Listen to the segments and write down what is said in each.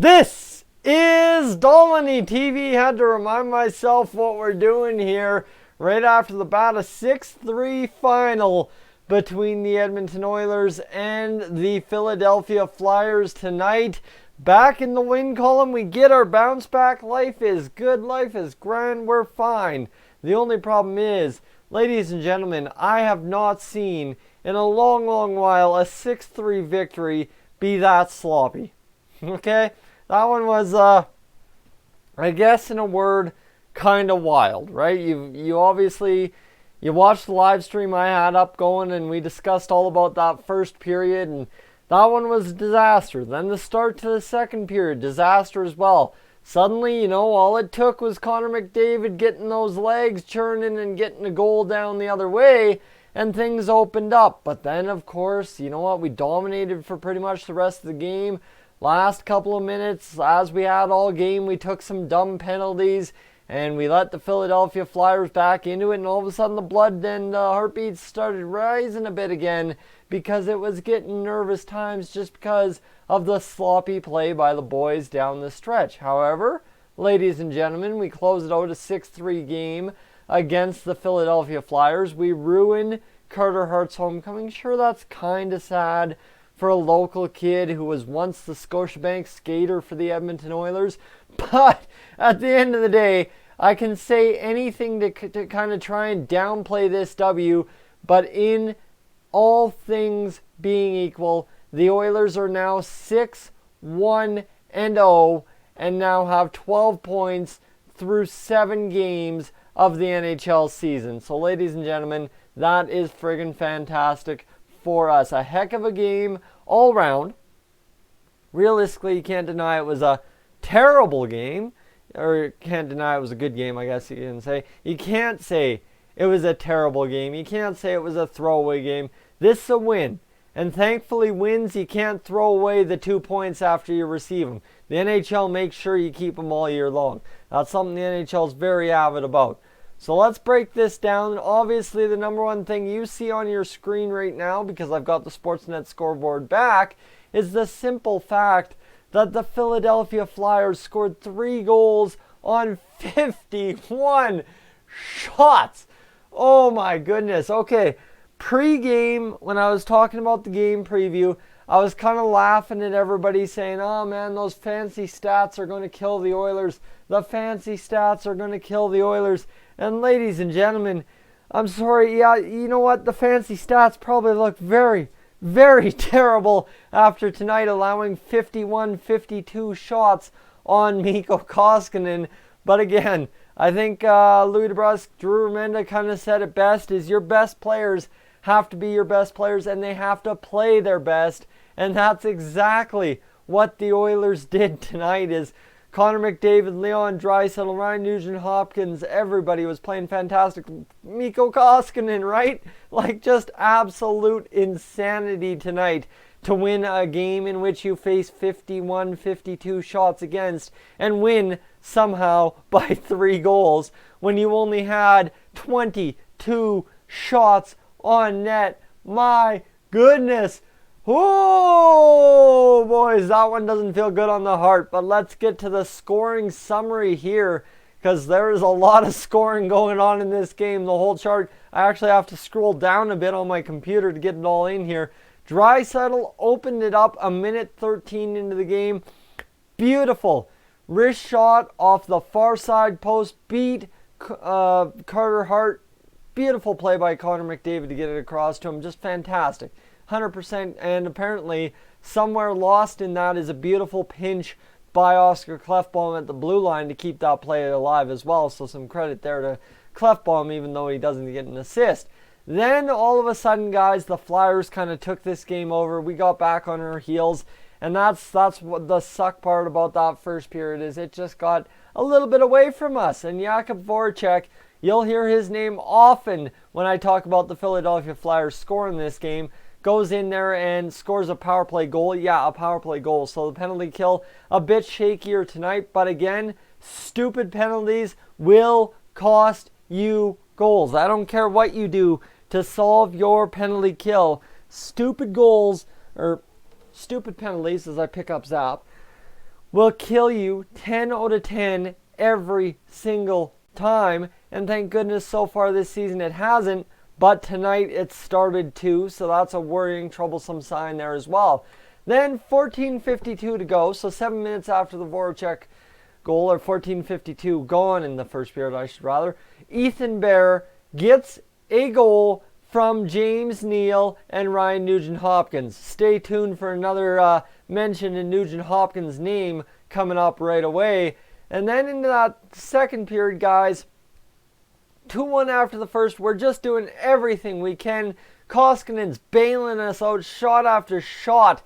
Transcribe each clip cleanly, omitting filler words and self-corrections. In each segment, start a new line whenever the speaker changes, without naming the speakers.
This is Dolynny TV. Had to remind myself what we're doing here right after the bat. A 6-3 final between the Edmonton Oilers and the Philadelphia Flyers tonight. Back in the win column, we get our bounce back. Life is good. Life is grand. We're fine. The only problem is, ladies and gentlemen, I have not seen in a long, long while a 6-3 victory be that sloppy. Okay? That one was, I guess in a word, kind of wild, right? You obviously, you watched the live stream I had up going, and we discussed all about that first period, and that one was a disaster. Then the start to the second period, disaster as well. Suddenly, all it took was Connor McDavid getting those legs churning and getting a goal down the other way, and things opened up. But then, of course, we dominated for pretty much the rest of the game. Last couple of minutes, as we had all game, we took some dumb penalties, and we let the Philadelphia Flyers back into it, and all of a sudden the blood and heartbeats started rising a bit again, because it was getting nervous times just because of the sloppy play by the boys down the stretch. However, ladies and gentlemen, we close it out a 6-3 game against the Philadelphia Flyers. We ruin Carter Hart's homecoming. Sure, that's kind of sad for a local kid who was once the Scotiabank skater for the Edmonton Oilers. But at the end of the day, I can say anything to kind of try and downplay this W, but in all things being equal, the Oilers are now 6-1-0 and now have 12 points through 7 games of the NHL season. So ladies and gentlemen, that is friggin' fantastic for us. A heck of a game all round. Realistically, you can't deny it was a terrible game, or you can't deny it was a good game, I guess you can say. You can't say it was a terrible game. You can't say it was a throwaway game. This is a win. And thankfully, wins, you can't throw away the 2 points after you receive them. The NHL makes sure you keep them all year long. That's something the NHL is very avid about. So let's break this down. Obviously, the number one thing you see on your screen right now, because I've got the Sportsnet scoreboard back, is the simple fact that the Philadelphia Flyers scored 3 goals on 51 shots. Oh my goodness. Okay, pre-game, when I was talking about the game preview, I was kind of laughing at everybody saying, oh man, those fancy stats are going to kill the Oilers. The fancy stats are going to kill the Oilers. And ladies and gentlemen, I'm sorry, yeah, you know what? The fancy stats probably look very, very terrible after tonight allowing 51-52 shots on Mikko Koskinen. But again, I think Louis DeBrusk, Drew Remenda kind of said it best, is your best players have to be your best players, and they have to play their best. And that's exactly what the Oilers did tonight. Is Connor McDavid, Leon Draisaitl, Ryan Nugent-Hopkins, everybody was playing fantastic. Mikko Koskinen, right? Like just absolute insanity tonight to win a game in which you face 51-52 shots against and win somehow by 3 goals when you only had 22 shots on net. My goodness. Oh, boys, that one doesn't feel good on the heart. But let's get to the scoring summary here, because there is a lot of scoring going on in this game. The whole chart, I actually have to scroll down a bit on my computer to get it all in here. Draisaitl opened it up a minute 13 into the game. Beautiful wrist shot off the far side post, beat Carter Hart. Beautiful play by Connor McDavid to get it across to him. Just fantastic. 100%. And apparently somewhere lost in that is a beautiful pinch by Oscar Klefbom at the blue line to keep that play alive as well. So some credit there to Klefbom, even though he doesn't get an assist. Then all of a sudden, guys, the Flyers kind of took this game over. We got back on our heels. And that's what the suck part about that first period is. It just got a little bit away from us. And Jakob Vorachek, you'll hear his name often when I talk about the Philadelphia Flyers scoring this game, goes in there and scores a power play goal. Yeah, a power play goal. So the penalty kill a bit shakier tonight. But again, stupid penalties will cost you goals. I don't care what you do to solve your penalty kill. Stupid goals, or stupid penalties, as I pick up Zap, will kill you 10 out of 10 every single time. And thank goodness so far this season it hasn't. But tonight it started to, so that's a worrying, troublesome sign there as well. Then 14:52 to go, so 7 minutes after the Vorachek goal, or 14:52 gone in the first period, I should rather. Ethan Bear gets a goal from James Neal and Ryan Nugent-Hopkins. Stay tuned for another mention in Nugent-Hopkins' name coming up right away. And then into that second period, guys, 2-1 after the first. We're just doing everything we can. Koskinen's bailing us out shot after shot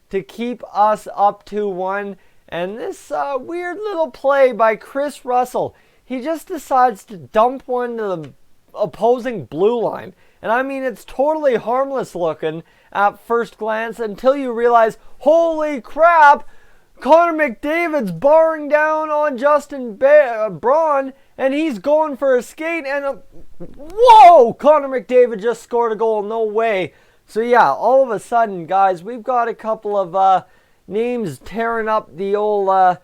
to keep us up 2-1. And this weird little play by Chris Russell. He just decides to dump one to the opposing blue line. And I mean, it's totally harmless looking at first glance until you realize, holy crap, Connor McDavid's barring down on Justin Braun, and he's going for a skate, and whoa, Connor McDavid just scored a goal. No way. So yeah, all of a sudden, guys, we've got a couple of names tearing up the old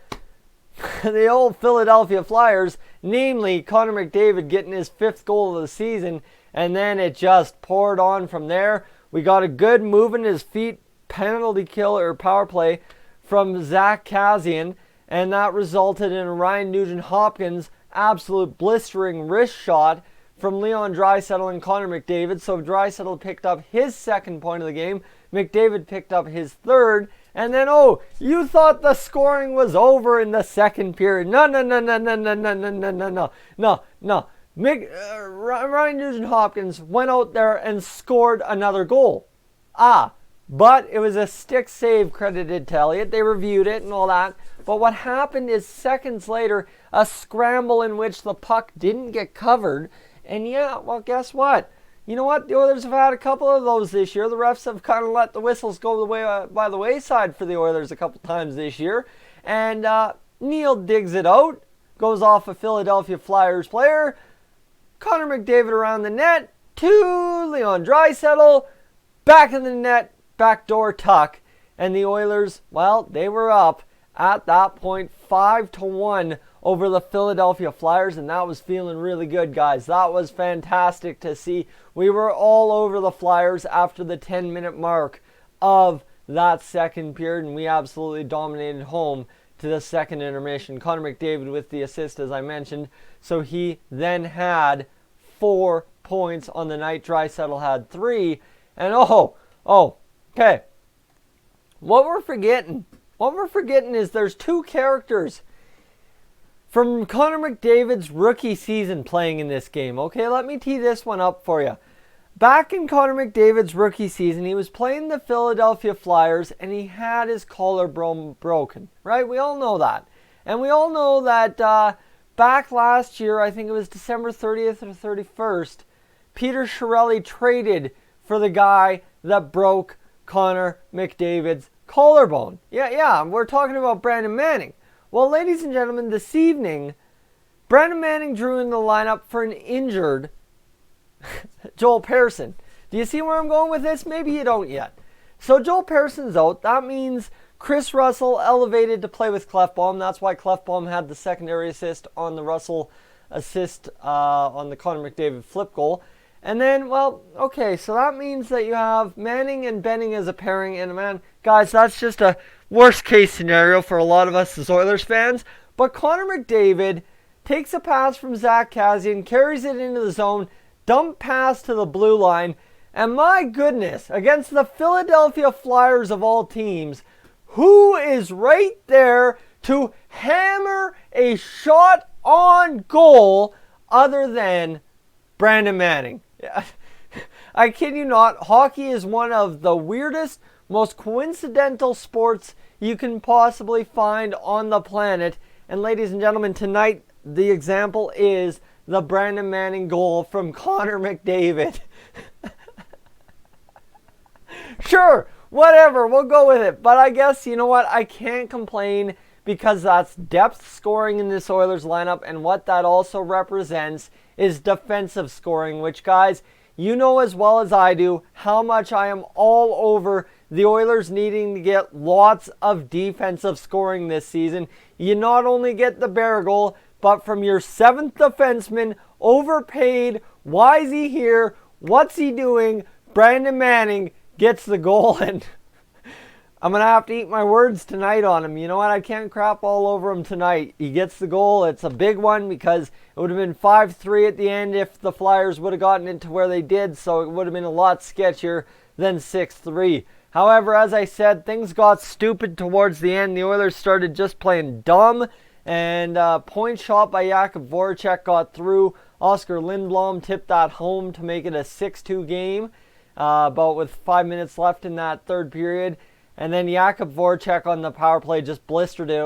the old Philadelphia Flyers, namely Connor McDavid getting his 5th goal of the season, and then it just poured on from there. We got a good move in his feet penalty kill or power play from Zach Kassian, and that resulted in a Ryan Nugent-Hopkins absolute blistering wrist shot from Leon Draisaitl and Connor McDavid. So Draisaitl picked up his 2nd point of the game. McDavid picked up his 3rd. And then, oh, you thought the scoring was over in the second period. No. Ryan Nugent-Hopkins went out there and scored another goal. But it was a stick save credited to Elliott. They reviewed it and all that. But what happened is seconds later, a scramble in which the puck didn't get covered. And yeah, well, guess what? You know what? The Oilers have had a couple of those this year. The refs have kind of let the whistles go by the wayside for the Oilers a couple times this year. And Neal digs it out. Goes off a Philadelphia Flyers player. Connor McDavid around the net. To Leon Draisaitl. Back in the net. Backdoor tuck. And the Oilers, well, they were up at that point 5-1 over the Philadelphia Flyers, and that was feeling really good, guys. That was fantastic to see. We were all over the Flyers after the 10-minute mark of that second period, and we absolutely dominated home to the second intermission. Connor McDavid with the assist, as I mentioned, so he then had 4 points on the night. Draisaitl had 3, and okay. What we're forgetting is there's 2 characters from Connor McDavid's rookie season playing in this game. Okay, let me tee this one up for you. Back in Connor McDavid's rookie season, he was playing the Philadelphia Flyers and he had his collarbone broken, right? We all know that. And we all know that back last year, I think it was December 30th or 31st, Peter Chiarelli traded for the guy that broke Connor McDavid's collarbone. Yeah, we're talking about Brandon Manning. Well, ladies and gentlemen, this evening, Brandon Manning drew in the lineup for an injured Joel Persson. Do you see where I'm going with this? Maybe you don't yet. So Joel Persson's out. That means Chris Russell elevated to play with Klefbom. That's why Klefbom had the secondary assist on the Russell assist on the Connor McDavid flip goal. And then, well, okay, so that means that you have Manning and Benning as a pairing. And man, guys, that's just a worst case scenario for a lot of us as Oilers fans. But Connor McDavid takes a pass from Zach Kassian, carries it into the zone, dump pass to the blue line. And my goodness, against the Philadelphia Flyers of all teams, who is right there to hammer a shot on goal other than Brandon Manning? I kid you not, hockey is one of the weirdest, most coincidental sports you can possibly find on the planet. And ladies and gentlemen, tonight the example is the Brandon Manning goal from Connor McDavid. Sure, whatever, we'll go with it. But I guess, you know what, I can't complain because that's depth scoring in this Oilers lineup, and what that also represents is defensive scoring, which, guys, you know as well as I do how much I am all over the Oilers needing to get lots of defensive scoring this season. You not only get the bear goal, but from your 7th defenseman, overpaid, why is he here, what's he doing, Brandon Manning gets the goal, and I'm going to have to eat my words tonight on him. You know what? I can't crap all over him tonight. He gets the goal. It's a big one because it would have been 5-3 at the end if the Flyers would have gotten it to where they did, so it would have been a lot sketchier than 6-3. However, as I said, things got stupid towards the end. The Oilers started just playing dumb, and point shot by Jakob Vorachek got through. Oscar Lindblom tipped that home to make it a 6-2 game, about with 5 minutes left in that third period. And then Jakob Vorachek on the power play just blistered it.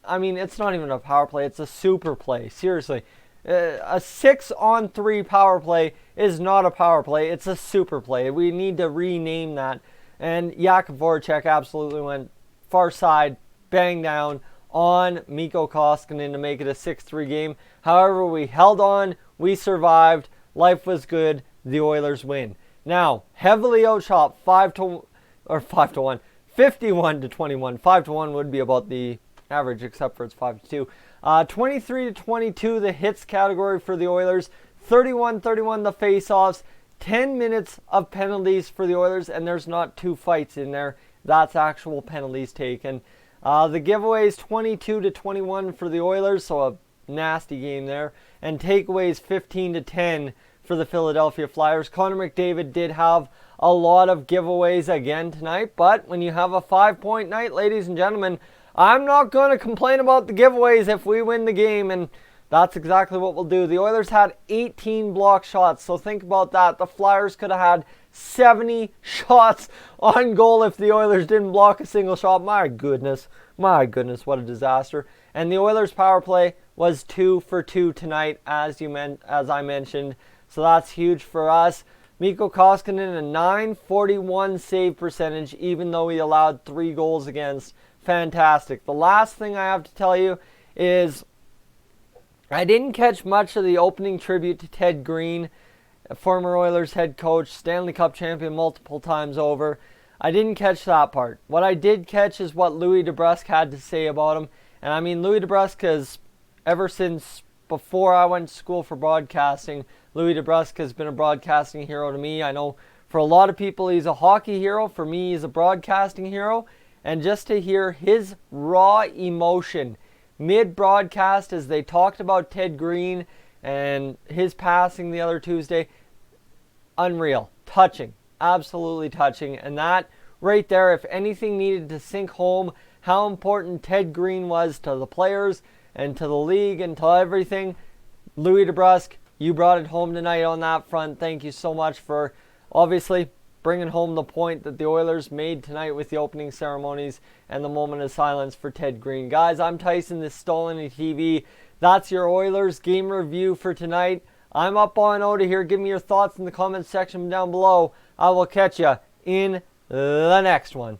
I mean, it's not even a power play. It's a super play. Seriously. A 6-on-3 power play is not a power play. It's a super play. We need to rename that. And Jakob Vorachek absolutely went far side, bang down on Mikko Koskinen to make it a 6-3 game. However, we held on. We survived. Life was good. The Oilers win. Now, heavily outshot 51-21. 5-1 would be about the average, except for it's 5-2. 23-22, the hits category for the Oilers. 31-31, the face-offs. 10 minutes of penalties for the Oilers, and there's not 2 fights in there. That's actual penalties taken. The giveaways, 22-21 for the Oilers, so a nasty game there. And takeaways, 15-10 for the Philadelphia Flyers. Connor McDavid did have a lot of giveaways again tonight, but when you have a 5-point night, ladies and gentlemen, I'm not going to complain about the giveaways if we win the game, and that's exactly what we'll do. The Oilers had 18 block shots, so think about that. The Flyers could have had 70 shots on goal if the Oilers didn't block a single shot. My goodness, what a disaster. And the Oilers power play was 2 for 2 tonight, as I mentioned, so that's huge for us. Mikko Koskinen, a .941 save percentage, even though he allowed 3 goals against. Fantastic. The last thing I have to tell you is I didn't catch much of the opening tribute to Ted Green, a former Oilers head coach, Stanley Cup champion multiple times over. I didn't catch that part. What I did catch is what Louis DeBrusk had to say about him. And I mean, Louis DeBrusk has, ever since before I went to school for broadcasting, Louis DeBrusk has been a broadcasting hero to me. I know for a lot of people he's a hockey hero. For me, he's a broadcasting hero. And just to hear his raw emotion mid-broadcast as they talked about Ted Green and his passing the other Tuesday, unreal. Touching. Absolutely touching. And that right there, if anything needed to sink home how important Ted Green was to the players and to the league and to everything, Louis DeBrusk, you brought it home tonight on that front. Thank you so much for obviously bringing home the point that the Oilers made tonight with the opening ceremonies and the moment of silence for Ted Green. Guys, I'm Tyson, this is Dolynny TV. That's your Oilers game review for tonight. I'm up on Oda here. Give me your thoughts in the comments section down below. I will catch you in the next one.